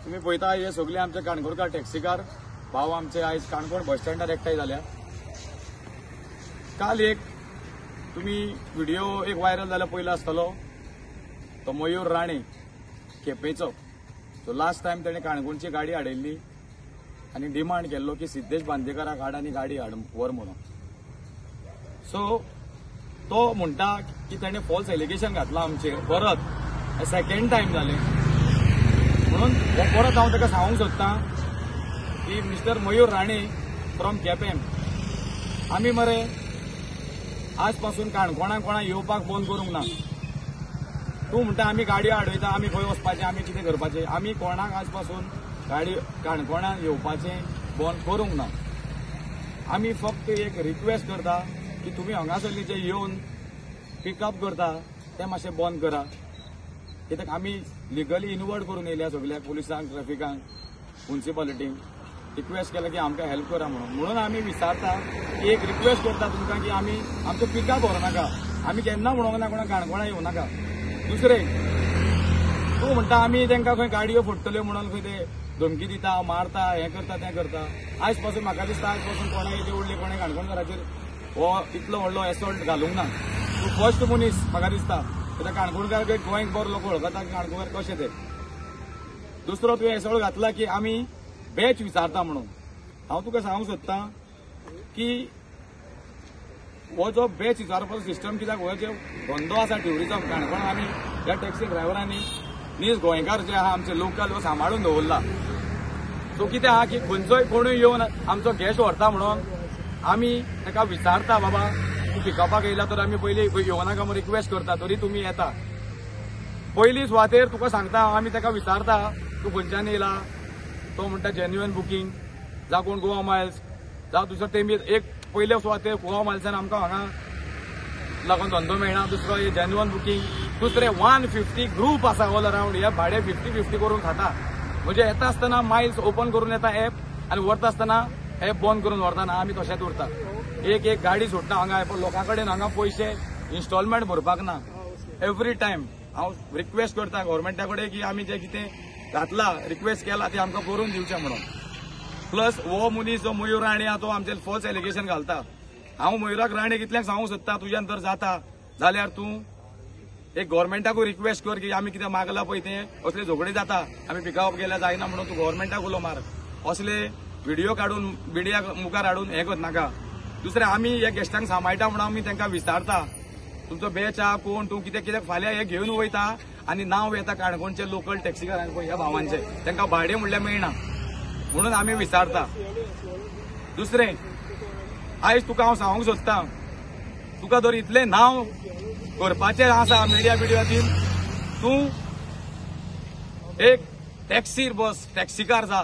तुम्ही पळयता हे सगळे आमचे काणकोणकार टॅक्सीकार भाव आमचे आयज काणकोण बस स्टँडार एकठांय जाल्या। काल एक तुम्ही व्हिडिओ एक व्हायरल जाला पयलो आसतलो तो मयूर राणे केपेचो। तो लास्ट टाइम तेणे काणकोणची गाडी हाडयल्ली आनी डिमांड केल्लो की सिद्धेश बांदेकराक हाड आनी गाडी हाड व्हर म्हणून। सो तो म्हणटा की तेणे फॉल्स एलिगेशन घातला आमचेर परत सेकंड टाइम जालें म्हणून परत हांव ताका सांगूंक सोदतां की मिस्टर मयूर राणे फ्रॉम केपें आमी मरे आज पासून काणकोणाक कोणाक येवपाक बंद करूंक ना। तूं म्हणटा आमी गाडयो हाडयता आमी खंय वचपाचें आमी कितें करपाचें, आमी कोणाक आज पासून गाडी काणकोणाक येवपाचें बंद करूंक ना। आमी फक्त एक रिक्वेस्ट करता की तुमी हांगासरली जे येवन पिकअप करता ते मातशें बंद करा, कित्याक आमी लिगली इनवर्ट करून येयल्या सगळ्या पुलिसांक ट्रॅफिकांक म्युन्सिपालिटींक रिक्वेस्ट केला की आमकां हेल्प करा म्हणून आमी विचारता की एक रिक्वेस्ट करता तुमकां की आमी आमचो पिकअप व्हरनाका, आमी केन्ना म्हणूंक ना कोणाक काणकोणा येवं नाका। दुसरें तूं म्हणटा आमी तांकां खंय गाडयो फोडटल्यो म्हणून खंय ते धमकी दिता मारता हें करता तें करता। आयज पासून म्हाका दिसता आयज पासून कोणाक येदे व्हडले कोणें काणकोणकाराचेर हो इतलो व्हडलो एसॉल्ट घालूंक ना। तूं फर्स्ट मनीस म्हाका दिसता कित्याक काणकोणकार गोंयक बरो लोक वळखता की काणकोणकार कशें ते। दुसरो तुवें एसॉल्ट घातला की आमी बॅच विचारता म्हणून। हांव तुका सांगूंक सोदतां की हो जो बॅच विचारपाचो सिस्टम कित्याक हो जो धंदो आसा ट्युरिझम काणकोण आमी ह्या टॅक्सी ड्रायव्हरांनी नीज गोंयकार जे आहा आमचे लोकल हो सांबाळून दवरला। सो कितें आहा की खंयचोय कोणूय येवन आमचो गॅस व्हरता म्हणून आमी ताका विचारता बाबा तूं पिकअपाक येयला तर आमी पयलीं येवं नाका म्हणून रिक्वेस्ट करता तरी तुमी येता। पयली सुवातेर तुका सांगता आमी ताका विचारता तूं खंयच्यान येयला, तो म्हणटा जेन्युअन बुकींग जावं कोण गोवा मायल्स जावं दुसरो तेमी एक पयले सुवातेर गोवा मायल्सान आमकां हांगा लागून धंदो मेळना। दुसरो हे जेन्युअन बुकींग, दुसरे 150 ग्रुप आसा ऑल अराउंड, हे भाडे 50-50 करून खाता। म्हणजे येता आसतना मायल्स ओपन करून येता एप आनी व्हरता आसतना एप बंद करून व्हरतना आमी तशेंच उरता। एक गाडी सोडटा हांगा पण लोकां कडेन हांगा पयशे इन्स्टॉलमेंट भरपाक ना। एवरी टायम हांव रिक्वेस्ट करता गव्हर्मेंटा कडेन की आमी जे कितें घातला रिक्वेस्ट केला ती आमकां करून दिवचें म्हणून। प्लस हो मनीस जो मयूर राणे आहा तो आमचेर फॉल्स एलिगेशन घालता। हांव मयुराक राणे कितल्यांक सांगूंक सोदता तुज्यान तर जाता जाल्यार तूं एक गव्हर्मेंटाकूय रिक्वेस्ट कर की आमी कितें मागला पळय तें असले झगडे जाता आमी पिकअप केल्या जायना म्हणून तूं गव्हर्मेंटाक उलो मार। असले व्हिडिओ काडून मिडियाक मुखार हाडून हें करनाका नाका। दुसरें आमी हे गेस्टांक सांबाळटा म्हणून आमी तांकां विचारता तुमचो बॅच आहा कोण, तूं कितें कित्याक फाल्यां हे घेवन वयता आनी नांव येता काणकोणचे लोकल टॅक्सीकारांक ह्या भावांचे तांकां भाडें म्हणल्यार मेळना म्हणून आमी विचारता। दुसरें आयज तुका हांव सांगूंक सोदतां तुका जर इतलें नांव करपाचें आसा मिडिया बिडियाचेर तूं एक टॅक्सी बस टॅक्सीकार जा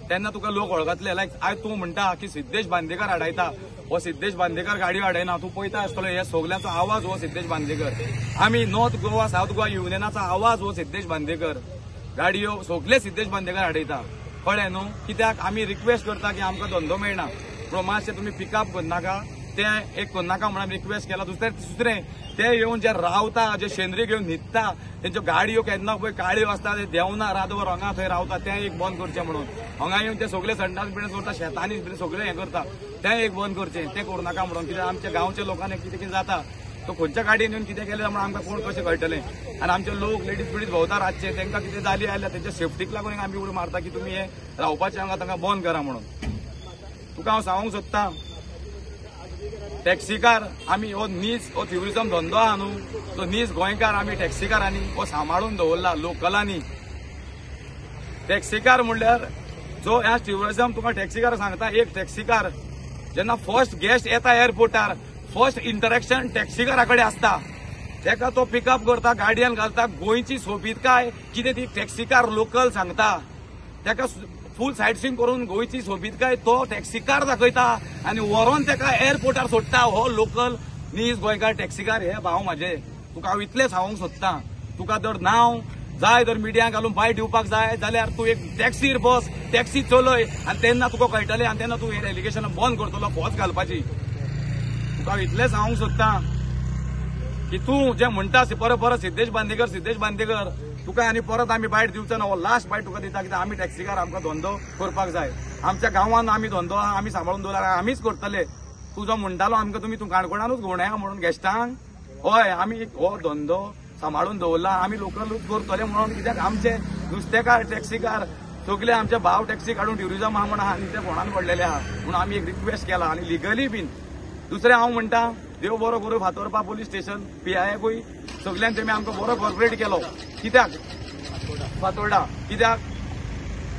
तेन्ना तुका लोक वळखतले। लायक आयज तूं म्हणटा की सिद्धेश बांदेकर हाडयता, हो सिद्धेश बांदेकर गाडयो हाडयना। तूं पळयता आसतलो हे सगल्यांचो आवाज हो सिद्धेश बांदेकर, आमी नॉर्थ गोवा साउथ गोवा युनियनाचो आवाज हो सिद्धेश बांदेकर, गाडयो सगळे सिद्धेश बांदेकर हाडयता। कळ्ळें न्हू, कित्याक आमी रिक्वेस्ट करता की आमकां धंदो मेळना पूण मातशें तुमी पिकअप करनाका तें एक करनाका म्हणून रिक्वेस्ट केला। दुसरें ते येवन जे रावता जे शेंद्री घेवन न्हिदता तेंच्यो गाडयो केन्ना पळय काळ्यो आसता ते देंवना रातभर हांगा थंय रावता तें एक बंद करचें म्हणून। हांगा येवन ते सगळे संडास बिडास करता शेतांनी सगळें हें करता तें एक बंद करचें, तें करूं नाका म्हणून। कित्याक आमच्या गांवच्या लोकांनी कितें कितें जाता तो खंयच्या गाडयेन येवन कितें केलें म्हणून आमकां कोण कशें कळटलें। आनी आमचे लोक लेडीज बिडीज भोंवता रातचे तांकां कितें जाली आयल्यार तेंच्या सेफ्टीक लागून आमी उडी मारता की तुमी हे रावपाचें हांगा तांकां बंद करा म्हणून। तुका हांव सांगूंक सोदतां टॅक्सीकार आमी हो नीज हो ट्युरिझम धंदो आहा न्हू तो नीज गोंयकार आमी टॅक्सीकारांनी हो सांबाळून दवरला लोकलांनी। टॅक्सीकार म्हणल्यार जो ह्या ट्युरिझम तुका टॅक्सीकार सांगता एक टॅक्सीकार जेन्ना फर्स्ट गेस्ट येता एअरपोर्टार फर्स्ट इंटरेक्शन टॅक्सीकारा कडेन आसता। तेका तो पिकअप करता गाडयांत घालता गोंयची सोबीतकाय कितें ती टॅक्सीकार लोकल सांगता तेका फूल सायटसींग करून गोंयची सोबीतकाय तो टॅक्सीकार दाखयता आनी व्हरोन तेका एअरपोर्टार सोडटा हो लोकल नीज गोंयकार टॅक्सीकार हे भाव म्हाजे। तुका हांव इतलें सांगूंक सोदतां तुका जर नांव जाय जर मिडियाक घालून भायर दिवपाक जाय जाल्यार तूं एक टॅक्सीर बस टॅक्सी चलय आनी तेन्ना तुका कळटलें आनी तेन्ना तूं हे एलिगेशनां बंद करतलो फॉज घालपाची। तुका इतलें सांगूंक सोदतां की तूं जे म्हणटा परत सिद्धेश बांदेकर तुका आनी परत आमी बायट दिवचो ना, हो लास्ट बायट तुका दिता, कित्याक आमी टॅक्सीकार आमकां धंदो करपाक जाय. आमच्या गांवांत आमी धंदो आमी सांबाळून दवरला, आमीच करतले. तूं जो म्हणटालो आमकां तुमी काणकोणानूच घेवन या म्हणून गेस्टांक, हय आमी हो धंदो सांबाळून दवरला, आमी लोकलूच करतले म्हणून. कित्याक आमचे नुस्तेकार टॅक्सीकार सगळे आमचे भाव टॅक्सी काढून ट्युरिझम आहा म्हणून आहा आनी ते फोंडान पडलेले आहा म्हणून आमी एक रिक्वेस्ट केला. आनी लिगली बीन दुसरें हांव म्हणटा, देव बरो करूं फातोर्पा पोलीस स्टेशन PIकूय सगळ्यांनी तेमी आमकां बरो कॉर्पोरेट केलो. कित्याक फातोर्डा, कित्याक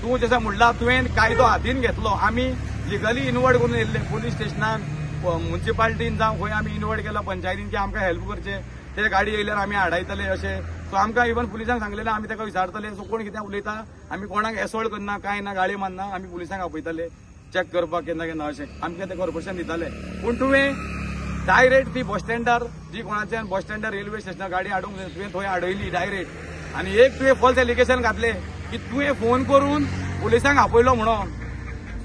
तूं जसं म्हणला तुवें कायदो हातीन घेतलो, आमी लिगली इनवर्ट करून येयल्ले पोलीस स्टेशनान, म्युन्सिपाल्टीन जावं खंय आमी इनवर्ट केला पंचायतीन की आमकां हेल्प करचे, ते गाडी येयल्यार आमी हाडायतले अशें. सो आमकां इवन पुलिसांक सांगलेलें, आमी ताका विचारतले सो कोण कितें उलयता, आमी कोणाक एसॉल्ट करना, कांय ना, गाळी मारना, आमी पुलिसांक आपयतले चॅक करपाक केन्ना केन्ना अशें आमकां तें कॉर्पोरेशन दिताले. पूण तुवें डायरेक्ट ती बस स्टँडार जी कोणाच्यान बस स्टँडार रेल्वे स्टेशनार गाडी हाडूंक जाय तुवें थंय हाडयली डायरेक्ट. आनी एक तुवें फॉल्स एलिगेशन घातलें की तुवें फोन करून पुलिसांक आपयलो म्हणून.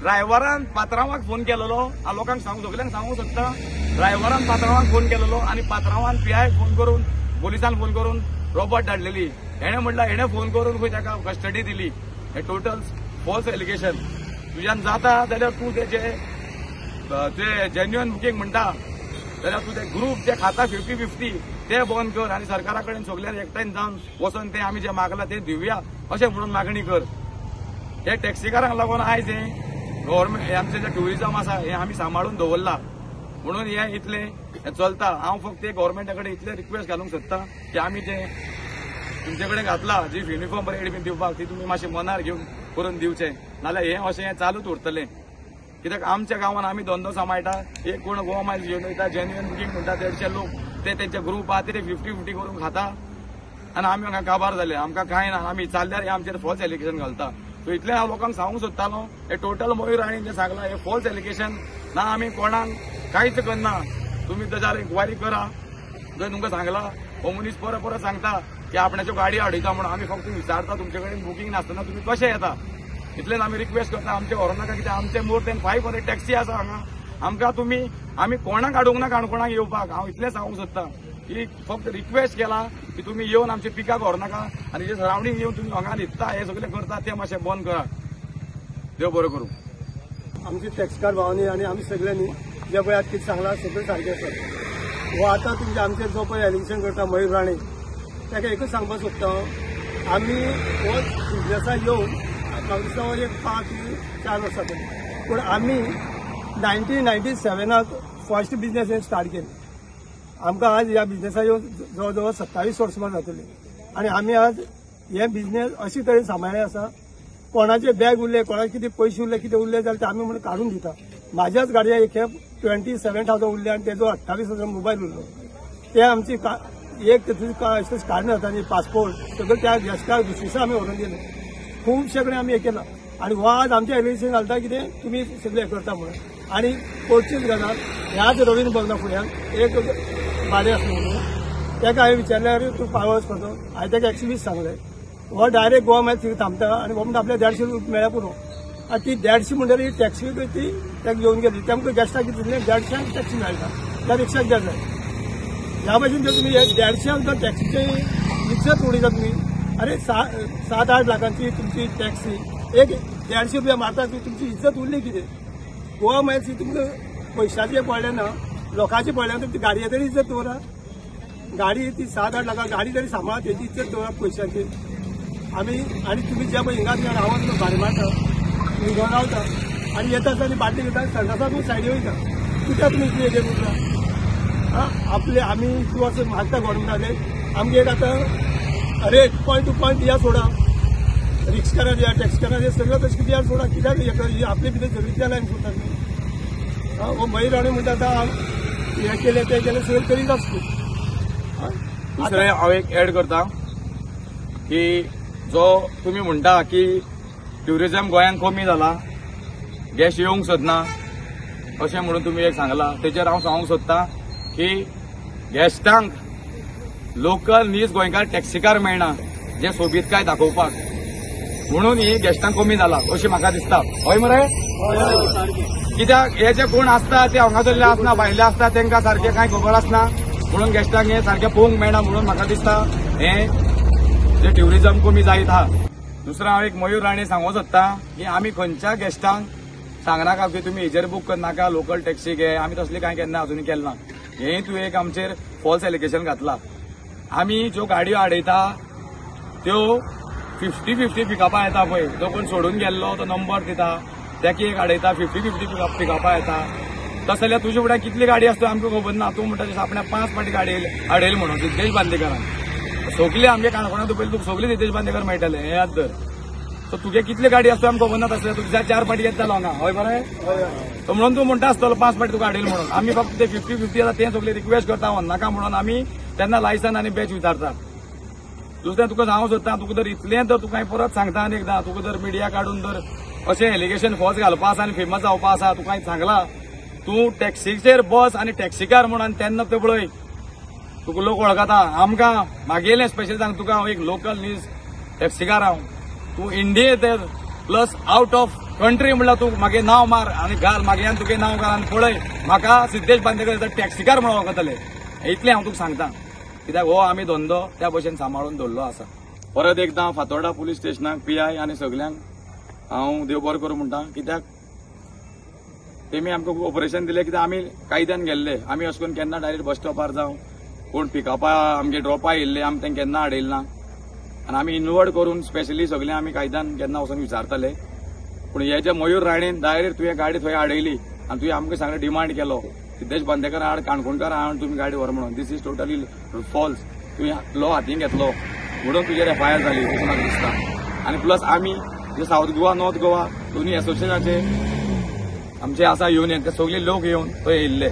ड्रायव्हरान पात्रांवाक फोन केलेलो, हांव लोकांक सगळ्यांक सांगूंक सोदता, ड्रायव्हरान पात्रांवाक फोन केलेलो आनी पात्रांवान PIक फोन करून पुलिसान फोन करून रोबोट धाडलेली. हेणे म्हणला हेणे फोन करून खंय ताका कस्टडी दिली. हे टोटल फॉल्स एलिगेशन. तुज्यान जाता जाल्यार तूं ते जेन्युअन बुकींग म्हणटा जाल्यार तूं ते ग्रुप जे खाता 50-50 ते बंद कर आनी सरकारा कडेन सगळ्यांनी एकठांय जावन वचून ते आमी जे मागला ते दिवया अशें म्हणून मागणी कर. हे टॅक्सीकारांक लागून आयज हे गव्हर्मेंट आमचें जें ट्युरिझम आसा हें आमी सांबाळून दवरला म्हणून हें इतलें चलता. हांव फक्त गव्हर्मेंटा कडेन इतलें रिक्वेस्ट घालूंक सोदता की आमी जे तुमचे कडेन घातला जी युनिफॉर्म रेट बीन दिवपाक ती तुमी मातशें मनार घेवन करून दिवचें, नाल्यार हें अशें चालूच उरतलें. कित्याक आमच्या गांवांत आमी धंदो सांबाळटा, एक कोण गोवा मायल्स घेवन वयता, जेन्युअन बुकींग म्हणटा 150 लोक ते तेंचे ग्रुप आहा ते 50-50 करून खाता आनी आमी हांगा काबार जाले, आमकां कांय ना, आमी चालल्यार हे आमचेर फॉल्स एलिगेशन घालता. सो इतलें हांव लोकांक सांगूंक सोदतालो, हे टोटल मयूर राणीन जें सांगलां हे फॉल्स एलिगेशन ना, आमी कोणाक कांयच करना. तुमी तेज्यार इन्क्वायरी करा. जर तुमकां सांगला हो मनीस परत परत सांगता की आपणाच्यो गाडी हाडयता म्हणून, आमी फक्त विचारता तुमचे कडेन बुकींग नासतना तुमी कशें येता. इतलेंच आमी रिक्वेस्ट करता, आमचे व्हरों नाका, कित्याक आमचे मोर देन 500 टॅक्सी आसा हांगा. आमकां तुमी आमी कोणाक हाडूंक ना काणकोणाक येवपाक. हांव इतलें सांगूंक सोदता की फक्त रिक्वेस्ट केला की तुमी येवन आमचे पिकाक व्हर नाका आनी जे सरावंडींग येवन तुमी हांगा न्हिदता हे सगळें करता ते मातशें बंद करा. देव बरो करूं. आमची टॅक्सकार भावांनी आनी आमी सगळ्यांनी जे पळय आतां कितें सांगलां सगळें सारकें आसा. हो आतां तुमचे आमचेर जो पळय एलिगेशन करता मयूर राणे ताका एकच सांगपाक सोदता, आमी हो बिजनेसाक येवन म्हाका दिसता एक 5-4 वर्सां जालीं, पूण आमी 1997 फर्स्ट बिजनेस हे स्टार्ट केले. आमकां आज ह्या बिजनेसाक येवन जवळ जवळ 27 वर्सां जातली आनी आमी आज हे बिजनेस अशे तरेन सांबाळ्ळे आसा. कोणाचे बॅग उरले, कोणाचे कितें पयशे उरले, कितें उरले जाल्यार ते आमी म्हणून काडून दिता. म्हाज्याच गाडया एक खेप 27,000 उरले आनी तेजो 28,000 मोबायल उरलो. ते आमची एक काडून जाता न्ही पासपोर्ट सगळें त्या गेस्टाक दुसऱ्या आमी व्हरून दिले. खुबशे कडेन आमी हें केलां आनी हो आज आमचें एलिगेशन घालता कितें तुमी सगळें हें करता म्हणून. आनी कोर्टचीच गजाल ह्याच रवींद्र भवना फुड्यान एक भाडें आसलें म्हणून ताका हांवें विचारल्यार तूं पावस करतो. हांवें ताका 120 सांगलें. हो डायरेक्ट गोवा मागीर थंय थांबता आनी हो म्हणटा आपल्याक 150 मेळ्ळ्या पुरो. आनी ती 150 म्हणटरी ही टॅक्सी ती ताका घेवन गेली. तेमकां गेस्टाक कितें दिलें 150 टॅक्सी मेळटा त्या रिक्षाक गेले जाय. ह्या भाशेन जर तुमी 150 जर टॅक्सीचे रिक्षा उडयता तुमी, अरे 7-8 लाखांची तुमची टॅक्सी एक 150 रुपया मारता ती तुमची इज्जत उरली कितें. गोवा मायल्स तुमकां पयशांचे पडले ना, लोकांचे पडले ना, तुमची गाडये तरी इज्जत दवरा. गाडी ती 7-8 लाखां गाडी तरी सांबाळ तेजी इज्जत दवरा पयशांची. आमी आनी तुमी जे पळय हिंगात रावत भारी मारता हिंगा रावता आनी येता आनी बाटली घेता संडासा तुमी सायडी वयता. कित्याक तुमी इतली हेजेर उरता. आपले आमी तूं असो मागता गव्हर्मेंटाले आमगे एक आतां रेट पॉयंट टू पॉयंट दिया सोडा, रिक्षाकारां दिया टॅक्सीकारां दिया सगळं तशें दिया सोडा. कित्याक आपले भितर सगळी त्या लायन सोडटा तुमी. हो मयूर राणे म्हणटा आतां हें केलें तें केलें सगळें करीत आसता. दुसरें हांव एक एड करता की जो तुमी म्हणटा की ट्युरिझम गोंयांत कमी जाला, गेस्ट येवंक सोदना अशें म्हणून तुमी एक सांगला, तेचेर हांव सांगूंक सोदता की गेस्टांक लोकल नीज गोंयकार टॅक्सीकार मेळना जे सोबीतकाय दाखोवपाक, म्हणून ही गेस्टांक कमी जाला अशें म्हाका दिसता. हय मरे? कित्याक हे जे कोण आसता ते हांगासरले आसना, भायले आसता तांकां सारकें कांय खबर आसना म्हणून गेस्टांक हें सारकें पळोवंक मेळना म्हणून म्हाका दिसता हें जे ट्युरिझम कमी जायत आहा. दुसरो हांव एक मयूर राणे सांगूंक सोदता की आमी खंयच्या गेस्टांक सांगनाका की तुमी हेजेर बूक करनाका, लोकल टॅक्सी घे. आमी तसली कांय केन्ना अजून केलें ना. हें तुवें एक आमचेर फॉल्स एलिगेशन घातला. आमी ज्यो गाडयो आडयता त्यो 50-50 पिकअपां येता पळय, जो कोण सोडून गेल्लो तो नंबर दिता, त्याकी एक आडयता 50-50 पिकअपां येता. तस जाल्यार तुजे फुड्यान कितली गाडी आसता आमकां खबर ना. तूं म्हणटा तशें आपणाक 5 फावटी गाडी आडयली म्हणून सिद्धेश बांदेकरान. सगळी आमगे काणकोणांत पयलीं तुका सगळी सिद्धेश बांदेकर मेळटले, हें याद धर. सो तुगे कितली गाडी आसता आमकां खबर ना. तसले तुज्या 4 फावटी येतालो हांगा, हय बरें. सो म्हणून तूं म्हणटा आसतलो 5 फावटी तुका आडयली म्हणून. आमी फक्त ते 50-50 आसा तें सगळें रिक्वेस्ट करता नाका म्हणून आमी तेन्ना लायसन आनी बॅच विचारतात. दुसरें तुका सांगूंक सोदता, तुका जर इतलें जर तुका परत सांगता आनी एकदां, तुका जर मिडिया काडून जर अशें एलिगेशन फॉल्स घालपा आसा आनी फेमस जावपा आसा, तुका हांवें सांगलां तूं टॅक्सीचेर बस आनी टॅक्सीकार म्हणून तेन्ना ते पळय तुका लोक वळखता. आमकां म्हागेलें स्पेशल सांग तुका, हांव एक लोकल न्यूज टॅक्सीकार हांव. तूं इंडियेत प्लस आउट ऑफ कंट्री म्हणल्यार तूं म्हागे नांव मार आनी घाल, म्हागेल्यान तुगे नांव घाल आनी पळय म्हाका सिद्धेश बांदेकर टॅक्सीकार म्हणून वळखतले. इतलें हांव तुका सांगता. कित्याक हो आमी धंदो त्या भशेन सांबाळून दवरलो आसा. परत एकदां फातोर्डा पुलीस स्टेशनाक PI आनी सगळ्यांक हांव देव बरें करूं म्हणटा. कित्याक तेमी आमकां ऑपरेशन दिलें, कित्याक आमी कायद्यान गेल्ले. आमी अशें करून केन्ना डायरेक्ट बस स्टॉपार जावं कोण पिकअपा आमगे ड्रॉपा येयल्ले आमी तेंका केन्ना आडयलें ना. आनी आमी इनवर्ट करून स्पेशली सगळें आमी कायद्यान केन्ना वचून विचारतले. पूण हे जे मयूर राणेन डायरेक्ट तुवें गाडी थंय आडयली आनी तुवें आमकां सांगलें डिमांड केलो सिद्धेश बांदेकर आड काणकोणकार आड तुमी गाडी व्हर म्हणून. दिस इज टोटली फॉल्स. तुवें लॉ हातीन घेतलो म्हणून तुजेर FIR जाली अशें म्हाका दिसता. आनी प्लस आमी जे साऊथ गोवा नॉर्थ गोवा दोन्ही एसोसिएशनाचे आमचे आसा युनियन सगळे लोक येवन थंय येयल्ले.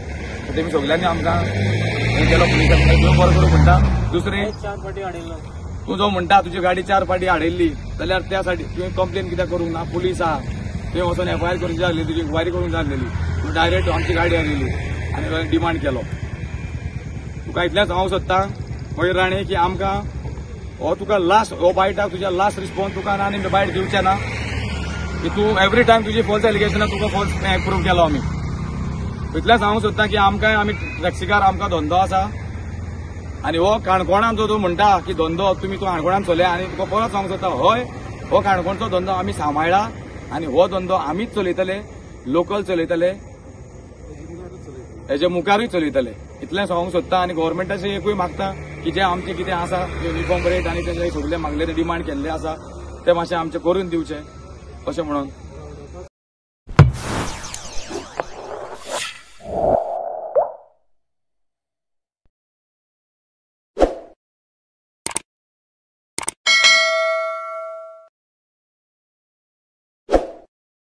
तेमी सगळ्यांनी आमकां हें केलो पुलिसांनी बरो करूं म्हणटा. दुसरें 4 फावटी आडयलो. तूं जो म्हणटा तुजी गाडी 4 फावटी आडयल्ली जाल्यार त्या साठी तुवें कंप्लेन कित्याक करूंक ना. पुलीस आहा, तुवें वचून FIR करूंक जाय आसली, तुजी इन्क्वायरी करूंक जाय आसलेली. तूं डायरेक्ट आमची गाडी हाडयली आनी डिमांड केलो. तुका इतलेंच सांगूंक सोदता मयूर राणे की आमकां हो तुका लास्ट हो बायटाक तुज्या लास्ट रिस्पॉन्स तुका आनी बायट दिवचें ना की तूं एवरी टायम तुजी फॉल्स एलिगेशनां तुका फॉल्स प्रूव केलो आमी. इतलेंच सांगूंक सोदता की आमकां आमी टॅक्सीकार आमकां धंदो आसा आनी हो काणकोणान जो तूं म्हणटा की धंदो तुमी तूं काणकोणान चलया आनी तुका परत सांगूंक सोदता हय हो काणकोणचो धंदो आमी सांबाळ्ळा आनी हो धंदो आमीच चलयतले, लोकल चलयतले, हेजे मुखारूय चलयतले. इतलें सांगूंक सोदता. आनी गव्हर्मेंटाचें एकूय मागता की जे आमचें कितें आसा युनिफॉर्म रेट आनी तें सगळे मागलेले डिमांड केल्ले आसा ते मातशें आमचें करून दिवचें अशें म्हणून